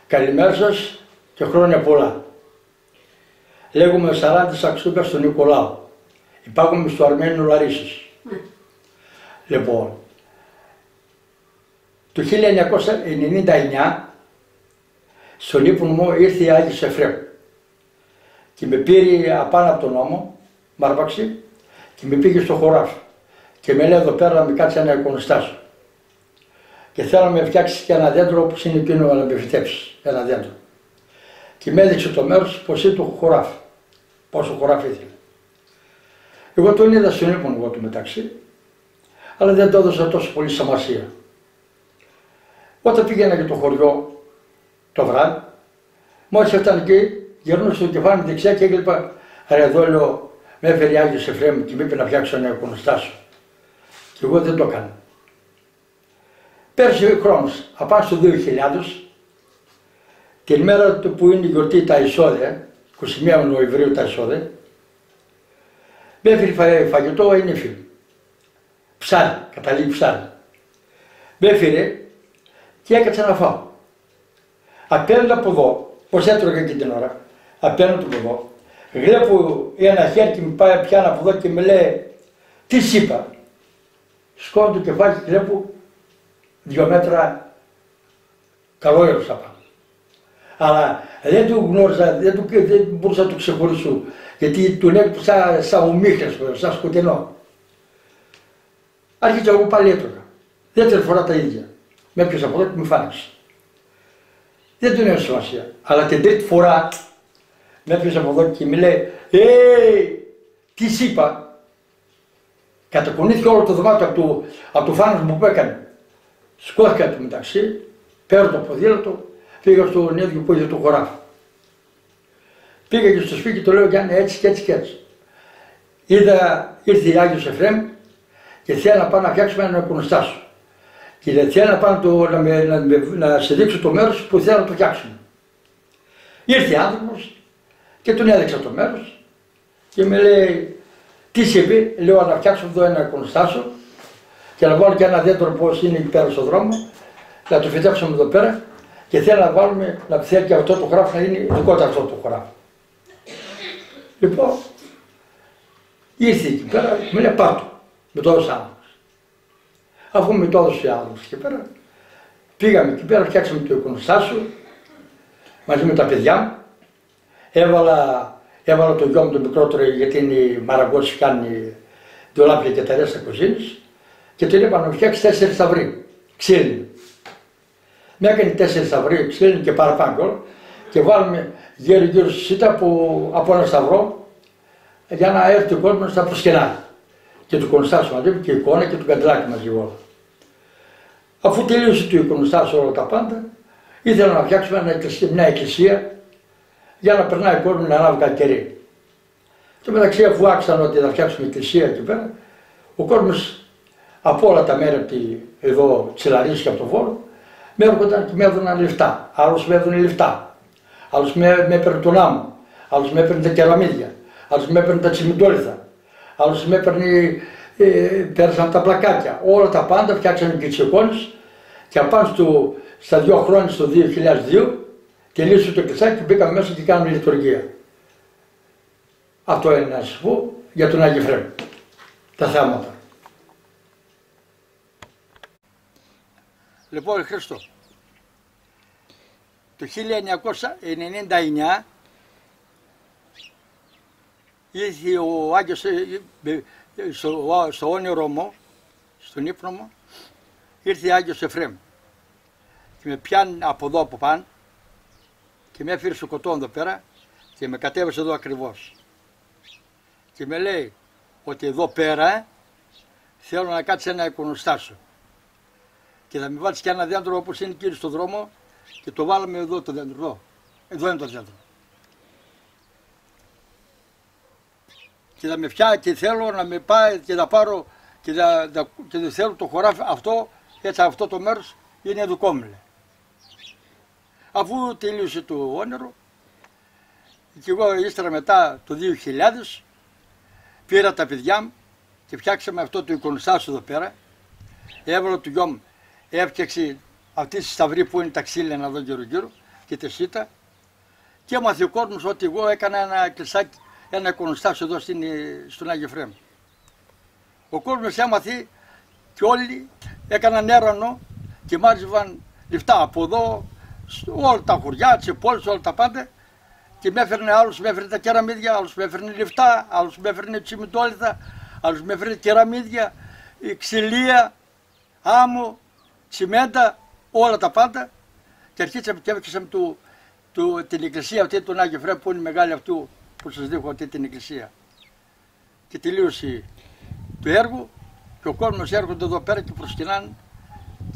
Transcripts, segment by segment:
Καλημέρα σας και χρόνια πολλά. Λέγομαι Σαράντης Αξούκας του Νικολάου. Υπάρχουμε στο Αρμένιο Λαρίσης. Λοιπόν, το 1999 στον ύπνο μου ήρθε η Άγιος Εφραίμ και με πήρε απάνω από τον νόμο, μ' άρπαξε και με πήγε στο χωράφι και με λέει εδώ πέρα να με κάτσει ένα εικονοστάσιο και θέλω να με φτιάξει και ένα δέντρο όπως είναι εκείνο να με φυτέψει ένα δέντρο και με έδειξε το μέρος πως είναι το χωράφι, πόσο χωράφι ήθελε. Εγώ τον είδα στον ύπνο εγώ του μεταξύ, αλλά δεν το έδωσα τόσο πολύ σημασία. Όταν πήγαινα για το χωριό το βράδυ, μόλις έφτανε εκεί, γυρνούσα στο κεφάλι μου δεξιά και έκλειπα, ρε εδώ λέω, με έφερε Άγιος Εφραίμ και με είπε να φτιάξω ένα εικονοστάσιο. Και εγώ δεν το έκανα. Πέρασε ο χρόνος, απάνω στο 2000, την μέρα που είναι η γιορτή τα εισόδια, 21 Νοεμβρίου τα εισόδια, με έφερε φαγητό η νύφη μου. Ψάρι, καταλήγει ψάρι. Με έφερε και έκατσα να φάω. Απέναντι από εδώ, πως έτρωγα και την ώρα, απέναντι από εδώ, βλέπω ένα χέρι και με πάει πιάνω από εδώ και με λέει, τι σ' είπα. Σκόνω το κεφάλι και βλέπω 2 μέτρα καλόγερος απάνω. Αλλά δεν του γνώριζα, δεν μπορούσα να το ξεχωρίσω, γιατί του λέω σαν ομίχλες, σαν σκοτεινό. Άρχισα εγώ πάλι έτρωγα. Δεύτερη φορά τα ίδια. Με έπιασε από εδώ και με φάνηξε. Δεν του έδωσε σημασία. Αλλά την τρίτη φορά με έπιασε από εδώ και μου λέει, τι σ' είπα. Κατακουνήθηκε όλο το δωμάτιο από το φάνασμα που έκανε. Σκόθηκα το μεταξύ, παίρνω το ποδήλατο, πήγα στον ίδιο που είχε το χωράφι. Πήγα και στο σπίτι και το λέω Γιάννη έτσι και έτσι και έτσι. Ήρθε η Άγιος Εφραίμ και θέλει να πάω να φτιάξουμε ένα εικονοστάσιο. Και θέλει να πάω να σε δείξω το μέρος που θέλω να το φτιάξουμε. Ήρθε άνθρωπος και τον έδειξα το μέρος και με λέει, τι σε πει, λέω να φτιάξω εδώ ένα εικονοστάσιο και να βάλω και ένα δέντρο πως είναι εκεί πέρα στον δρόμο, να το φυτέψουμε εδώ πέρα και θέλω να βάλουμε, να θέλει και αυτό το χωράφι να είναι δικό του αυτό το χωράφι. Λοιπόν, ήρθε εκεί πέρα, μου λέει πάρτο, με το έδωσε άνθρωπος. Αφού με το έδωσε άνθρωπος εκεί πέρα, πήγαμε εκεί πέρα, φτιάξαμε το εικονοστάσιο μαζί με τα παιδιά μου. Έβαλα το γιο μου το μικρότερο γιατί είναι η μαραγκός, κάνει ντουλάπια και τα ρέστα κουζίνης και τον είπα να φτιάξει 4 σταυροί, ξύλινοι. Με έκανε 4 σταυροί, ξύλινοι και παραπάνω και βάλουμε γύρω στη σίτα από ένα σταυρό για να έρθει ο κόσμος να προσκυνάει. Και το εικονοστάσιο μαζί και η εικόνα και το καντιλάκι μαζί όλα. Αφού τελείωσε το εικονοστάσιο όλα τα πάντα, ήθελα να φτιάξουμε μια εκκλησία για να περνάει ο κόσμος να ανάβει κάτι κερί. Στο μεταξύ, αφού άξαν ότι θα φτιάξουμε εκκλησία εκεί πέρα, ο κόσμος από όλα τα μέρη εδώ της Λαρίσης και από το Βόλο, με έρχονταν και με έδωναν λεφτά. Άλλος με έδωνε λεφτά, άλλος με έπαιρνε τον άμμο, άλλος με έπαιρνε τα κεραμίδια, άλλος με έπαιρνε τα τσιμιντόλιθα, άλλος με έπαιρνε, πέρασαν τα πλακάκια. Όλα τα πάντα φτιάξαμε και τις εικόνες και απάνω στα 2 χρόνια, στο 2002, τελείωσε το εκκλησάκι και μπήκαμε μέσα και κάναμε λειτουργία. Αυτό είναι να σας πω για τον Άγιο Εφραίμ, τα θέματα. Λοιπόν, Χριστό, το 1999 ήρθε ο Άγιος στο όνειρό μου, στον ύπνο μου, ήρθε ο Άγιος Εφραίμ και με πιάνει από εδώ από πάνω και με έφερε στο κοτόν εδώ πέρα και με κατέβασε εδώ ακριβώς και με λέει ότι εδώ πέρα θέλω να κάτσει ένα εικονοστάσιο και θα με βάλεις και ένα δέντρο όπως είναι εκεί στον δρόμο και το βάλαμε εδώ το δέντρο, εδώ είναι το δέντρο. Και θα με φτιάξει και θέλω να με πάει και να πάρω και δεν θέλω το χωράφι αυτό, έτσι αυτό το μέρος είναι δικό μου. Αφού τελείωσε το όνειρο και εγώ ύστερα μετά το 2000 πήρα τα παιδιά μου και φτιάξαμε αυτό το εικονοστάσιο εδώ πέρα. Έβαλα το γιο μου, έφτιαξε αυτή τη σταυρή που είναι τα ξύλινα εδώ γύρω γύρω, και τη ΣΥΤΑ και έμαθε ο κόσμος ότι εγώ έκανα ένα εκκλησάκι, ένα εικονοστάσιο εδώ στον Άγιο Εφραίμ. Ο κόσμος έμαθε και όλοι έκαναν έρανο και μάζευαν λεφτά από εδώ, όλα τα χωριά, τις πόλεις, όλα τα πάντα. Και με έφερνε άλλος, με έφερνε τα κεραμίδια, άλλος με έφερνε λεφτά, άλλος με έφερνε τσιμιτόλιθα, άλλος με έφερνε κεραμίδια, ξυλία, άμμο, τσιμέντα, όλα τα πάντα. Και αρχίσαμε και έφτιαξαμε την εκκλησία αυτή, τον Άγιο Εφραίμ, που είναι μεγάλη αυτού που σας δείχνω αυτή την εκκλησία. Και τελείωσε το έργο και ο κόσμος έρχονται εδώ πέρα και προσκυνάνε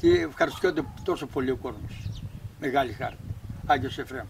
και ευχαριστιόνται τόσο πολύ ο κόσμος. Μεγάλη χάρη. Άγιος Εφραίμ.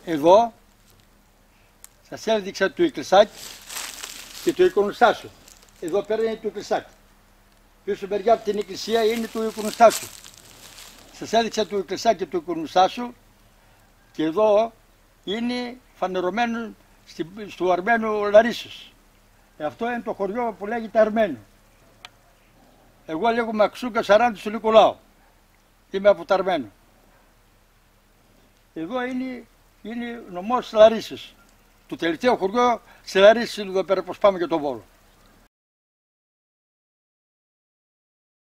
Εδώ σας έδειξα το εκκλησάκι και το εικονοστάσιο. Εδώ πέρα είναι το εκκλησάκι. Πίσω μεριά από την εκκλησία είναι το εικονοστάσιο. Σας έδειξα το εκκλησάκι και το εικονοστάσιο και εδώ είναι φανερωμένο στο Αρμένο Λαρίσσος. Αυτό είναι το χωριό που λέγεται Αρμένο. Εγώ λέγομαι Αξούγκα Σαράντης του Νικολάου. Είμαι από το Αρμένο. Εδώ είναι νομός Λαρίσσος. Το τελευταίο χωριό στη Λαρίσση, εδώ πέρα πως πάμε για τον Βόλο.